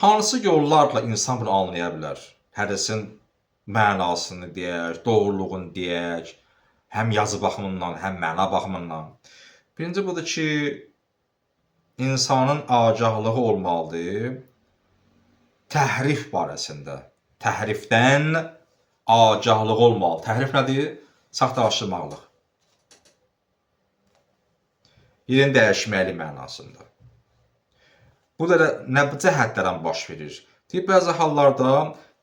Hansı yollarla insan bunu anlaya bilər? Hədisin mənasını deyək, doğruluğunu deyək, həm yazı baxımından, həm məna baxımından. Birinci budur ki, insanın agahlığı olmalıdır təhrif barəsində. Təhrifdən agahlığı olmalı. Təhrif nədir? Saxtalaşdırmaqlıq. Yerini dəyişməklik mənasında. Bu da nə cəhətlərdən baş verir? Deyib, bəzi hallarda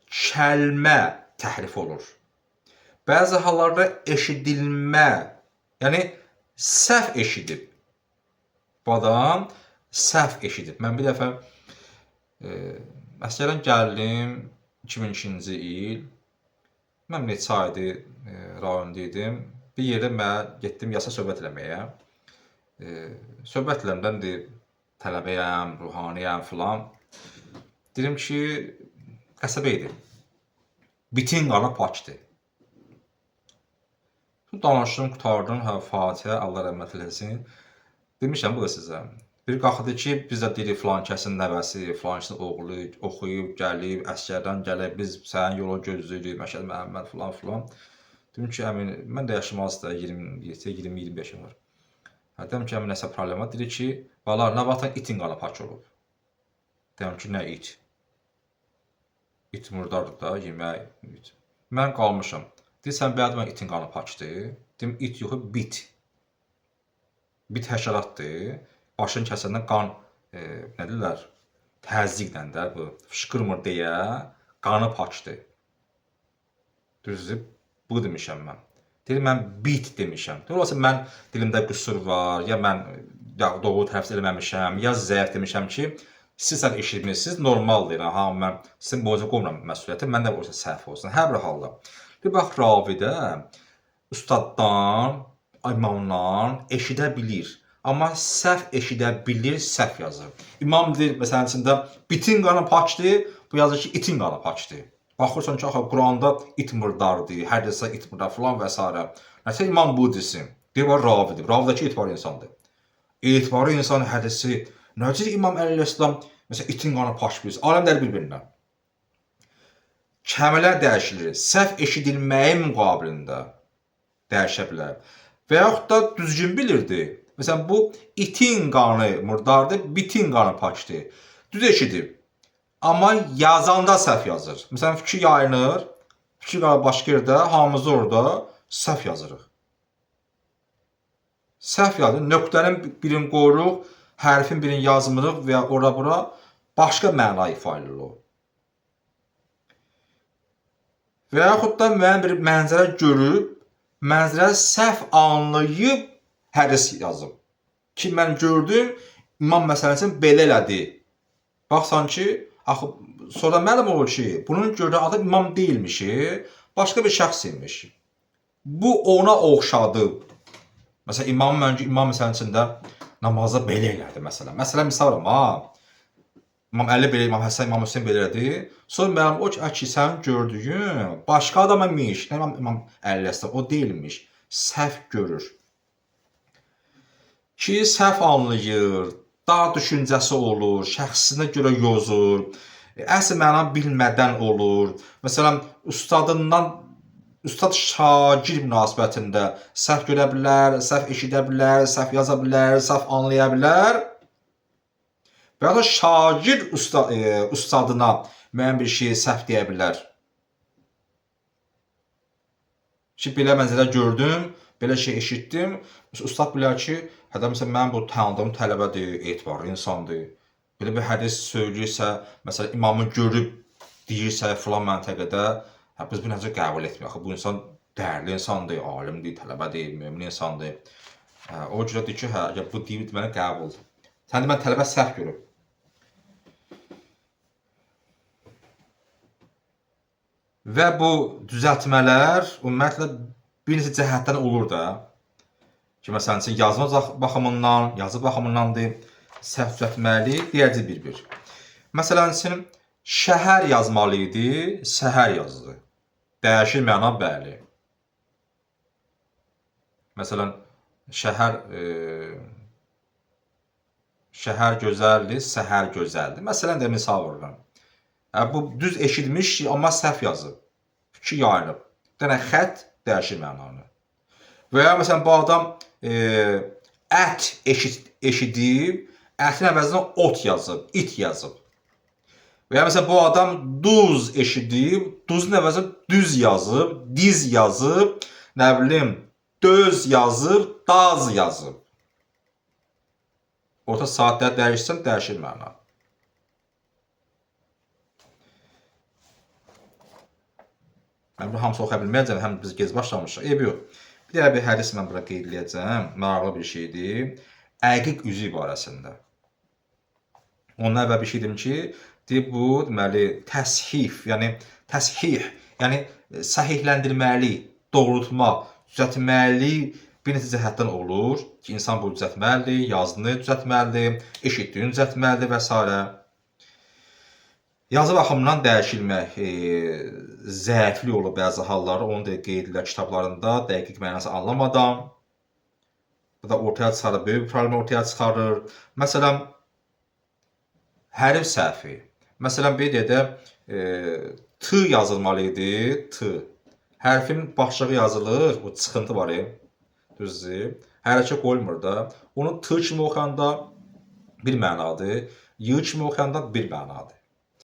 kəlmə təhrif olur. Bəzi hallarda eşidilmə, yəni səhv eşidib. Bu adam səhv eşidib. Mən bir dəfə əsgərdən gəldim 2002-ci il. Mən neçə aydır rayonda idim. Bir yerdə mən getdim yasa söhbət eləməyə. Söhbət eləmdən tələbəyəm, ruhaniyəm filan. Dedim ki, qəsəbə idi. Bitin qanı pakdır. Danışdım, qutardım, Fatihə, Allah rəhmət eləsin. Demişəm bu da sizə. Bir qalxdı ki, biz də deyirik filan kəsin nəvəsi, filan kəsin oğlu oxuyub, gəlib, əsgərdən gəlib, biz sənin yolu gözləyirik, Məşəd Məhəmməd filan filan. Dedim ki, əmin, mən də yaşım azdır, 20-25 var. Dedim ki, əmin nəsə problem var. Dedi ki, bala, nə vaxtdan itin qanı pak olub? Dedim ki, nə it? İt murdardır da, yemək, it. Mən qalmışam. Deyirsən, bəli, mən itin qanı pakdır. Dedim, it yox, bit. Bit həşəratdır. Başını kəsəndən qan, nə deyirlər, təzyiqlə də, bu, fışqırmır deyə, qanı pakdır. Düzdür, bu demişəm mən. Deyir, mən bit demişəm. Dolayısıyla mən dilimdə qüsur var, ya mən doğru təfsir eləməmişəm, ya zəif demişəm ki, siz sən eşitmişsiniz, normaldır. Ha, mən sizin boyunca qoymuram məsuliyyəti, mən də olsa səhv olsun. Hər bir halda. Bir bax, ravidə ustaddan, imamdan eşidə bilir. Amma səhv eşidə bilir, səhv yazır. İmam deyir, məsələn, içində bitin qanı pakdır, bu yazır ki, itin qanı pakdır. Baxırsan ki, Quranda it murdardır, hər desə it murdar filan və s. Nəsə imam bu desin. Deyir, var ravidir. Ravidəki etibarlı insandır. Etibarlı insan hədisi. Necə İmam Əleyhisselam məsələn itin qanı pak bilsin? Aləmlər bir-birindən. Kəmələr dəyişilir. Səhv eşidilməyi müqabilində dəyişə bilər. Və yaxud da düzgün bilirdi. Məsələn, bu itin qanı murdardır, bitin qanı pakdır. Düz eşidib. Amma yazanda səhv yazır. Məsələn, fikir yayınır, fikir başqa yerdə, hamımız orada səhv yazırıq. Səhv yazır, nöqtənin birini qoyuruq, hərfin birini yazmırıq və ya ora-bura başqa məna ifadə edilir. Və yaxud da müəyyən bir mənzərə görüb, mənzərə səhv anlayıb, hədis yazıb. Ki, mən gördüm, imam məsələsini belə elədi. Baxsan ki, axı, sonra məlum olur ki, bunun gördüyü adam imam deyilmiş, başqa bir şəxs imiş. Bu ona oxşadı. Məsələn, imam məsələsində namazda belə elədi, məsələn. Məsələn, misal verirəm, ha, İmam Əli belə, İmam Həsən, İmam Hüseyin belə elədi. Sonra məlum o ki, sənin gördüyün başqa adam imiş. Nə İmam Əleyhisselam, o deyilmiş. Səhv görür. Ki, səhv anlayır, dar düşüncəsi olur, şəxsinə görə yozur, əsl məna bilmədən olur. Məsələn, ustad şagird münasibətində səhv görə bilər, səhv eşidə bilər, səhv yaza bilər, səhv anlaya bilər. Və ya da şagird ustadına müəyyən bir şeyi səhv deyə bilər. Ki, belə mənzərə gördüm, belə şey eşitdim. Ustad bilər ki, hətta məsələn, mən bu tanıdığım tələbədir, etibarlı insandır. Belə bir hədis söyləyirsə, məsələn, imamı görüb deyirsə filan məntəqədə, biz bu necə qəbul etmirik. Bu insan dəyərli insandır, alimdir, tələbədir, mömin insandır. O görə deyir ki, hə, bu deyib mənə qəbuldur. Sən də mən tələbə səhv görüb. Və bu düzəltmələr ümumiyyətlə bir neçə cəhətdən olur da. Ki, məsələn üçün yazma baxımından, yazı baxımındandır, səhv düzəltməli, deyəcək bir-bir. Məsələn üçün şəhər yazmalı idi, səhər yazdı. Dəyişir məna bəli. Məsələn, şəhər gözəldir, səhər gözəldir. Məsələn də misal verirəm. Bu düz eşitmiş, amma səhv yazıb. Fikir yayınıb. Dənə xətt dəyişir mənanı. Və ya məsələn bu adam ət eşidib, ətin əvəzinə ot yazıb, it yazıb. Və ya məsələn bu adam duz eşidib, duzun əvəzinə düz yazıb, diz yazıb, nə bilim, döz yazıb, daz yazıb. Orta saatləri dəyişsən, dəyişir məna. Mən bunu hamısı oxuya bilməyəcəm, həm biz gec başlamışıq. Yox. Bir də bir hədis mən bura qeyd edəcəm. Maraqlı bir şeydir. Əqiq üzü barəsində. Ondan əvvəl bir şey dedim ki, bu deməli təshih, yəni təshih, yəni səhihləndirməli, doğrultmaq, düzəltməli bir neçə cəhətdən olur ki, insan bunu düzəltməlidir, yazını düzəltməlidir, eşitdiyini düzəltməlidir və s. Yazı baxımından dəyişilmək zəiflik olur bəzi hallarda, onu da qeyd edirlər kitablarında, dəqiq mənası anlamadan. Bu da ortaya çıxarır, böyük bir problem ortaya çıxarır. Məsələn, hərf səhvi. Məsələn, bir deyək t yazılmalı idi, t. Hərfin başlığı yazılır, bu çıxıntı var, düzdür. Hərəkə qoymur da. Onu t kimi oxuyanda bir mənadır, y kimi oxuyanda bir mənadır.